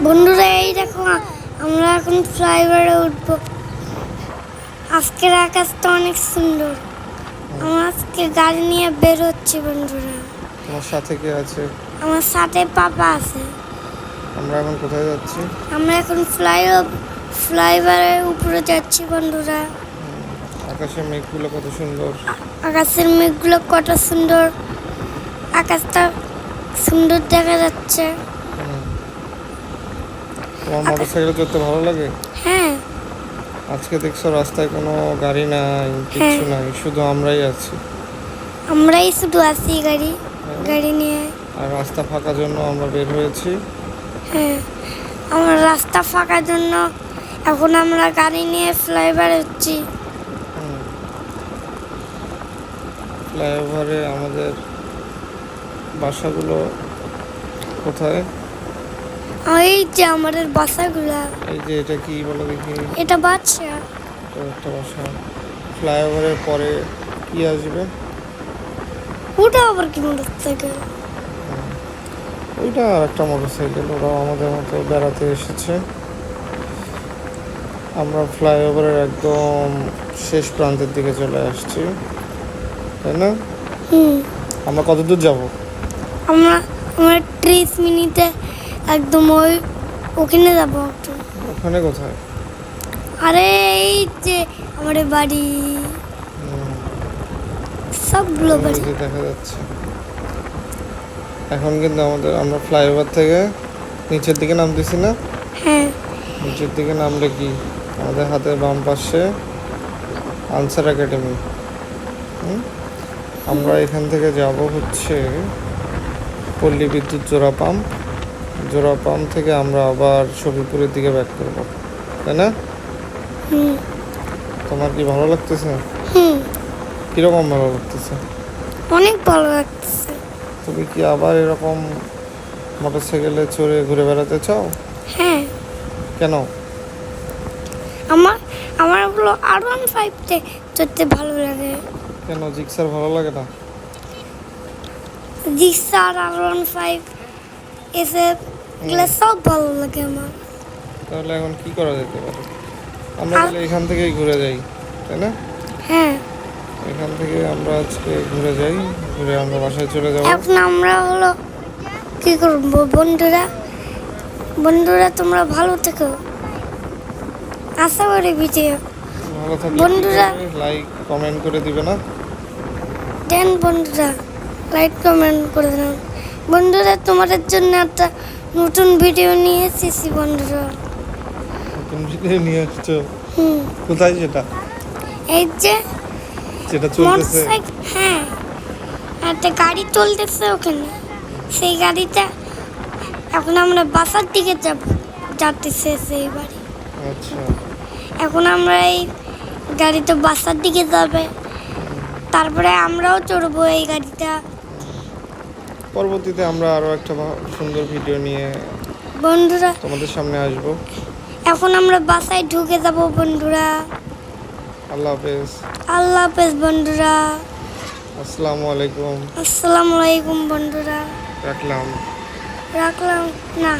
বন্ধুরা এই দেখো আমরা এখন ফ্লাইওভারে উঠবো। আজকের আকাশটা অনেক সুন্দর। আমরা আজকে গাড়ি নিয়ে বের হচ্ছি বন্ধুরা। তোমার সাথে কে আছে? আমার সাথে পাপা আছে। আমরা এখন কোথায় যাচ্ছি? আমরা এখন ফ্লাইওভারের উপরে যাচ্ছি বন্ধুরা। আকাশের মেঘগুলো কত সুন্দর। আকাশের মেঘগুলো কত সুন্দর, আকাশটা সুন্দর দেখা যাচ্ছে। তোমার মোটরসাইকেলে চড়তে ভালো লাগে? হ্যাঁ। আজকে দেখছো রাস্তায় কোনো গাড়ি নাই, কিছু নাই, শুধু আমরাই আছি। আমরাই শুধু আছি গাড়ি নিয়ে। আর রাস্তা ফাঁকার জন্য আমরা বের হয়েছি। হ্যাঁ, আমার রাস্তা ফাঁকার জন্য এখন আমরা গাড়ি নিয়ে ফ্লাইওভারে হচ্ছি। ফ্লাইওভারে আমাদের বাসাগুলো কোথায়? এই যে আমাদের বাসাগুলা। এই যে এটা কি বলো দেখি? এটা বাচ্চা। এটা একটা বাসা। ফ্লাইওভারের পরে কি আসবে? ওটা আবার কি মোটরসাইকেল? ওইটা আর একটা মোটরসাইকেল। ওরাও আমাদের মতো বেড়াতে এসেছে। আমরা ফ্লাইওভারের একদম শেষ প্রান্তের দিকে চলে আসছি, তাই না? আমরা কত দূর যাব? আমরা 30 মিনিটে একদম ওখানে যাব। ওখানে কোথায়? আরে এই যে আমাদের বাড়ি, সবগুলো বাড়ি দেখা যাচ্ছে। এখন কিন্তু আমরা ফ্লাইওভার থেকে নিচের দিকে নামতেছি না? হ্যাঁ। নিচের দিকে নামলে কি আমাদের হাতের বাম পাশে আনসার একাডেমি। আমরা এখান থেকে যাব হচ্ছে পল্লী বিদ্যুৎ জোড়া পাম্প থেকে আমরা আবার শফিপুরের দিকে ব্যাক করব, তাই না? তোমার কি ভালো লাগতেছে? কিরকম ভালো লাগতেছে? অনেক ভালো লাগতেছে। তুমি কি আবার এরকম মোটরসাইকেলে চড়ে ঘুরে বেড়াতে চাও? হ্যাঁ। কেন? আমার হলো R15 চড়তে ভালো লাগে। কেন জিক্সার ভালো লাগে না? জিক্সার R15 এসব এগুলো সব ভালো লাগে আমার। তাহলে এখন কি করা যেতে পারে? আমরা তাহলে এখান থেকেই ঘুরে যাই, তাই না? হ্যাঁ। এখান থেকে আমরা আজকে ঘুরে যাই, ঘুরে আমরা বাসায় চলে যাব। এখন আমরা হলো কি করব বন্ধুরা তোমরা ভালো থেকো, আশা করি ভিডিও ভালো থাকলে বন্ধুরা লাইক কমেন্ট করে দিবে না? দেন বন্ধুরা লাইক কমেন্ট করে দেন বন্ধুরা। তোমাদের জন্য একটা নতুন ভিডিও নিয়ে এসেছি বন্ধুরা। নতুন ভিডিও নিয়ে আসছো? কোথায় সেটা? এই যে যেটা চলতেছে। হ্যাঁ, একটা গাড়ি চলতেছে ওখানে। সেই গাড়িটা এখন আমরা বাসার দিকে যাচ্ছি সেই বাড়ি। আচ্ছা, এখন আমরা এই গাড়িটা বাসার দিকে যাবে, তারপরে আমরাও চড়বো এই গাড়িটা। পরবর্তীতে আমরা আরো একটা সুন্দর ভিডিও নিয়ে বন্ধুরা তোমাদের সামনে আসব। এখন আমরা বাসায় ঢুকে যাব বন্ধুরা। আল্লাহ হাফেজ। আল্লাহ হাফেজ বন্ধুরা। আসসালামু আলাইকুম। আসসালামু আলাইকুম বন্ধুরা। রাখলাম না।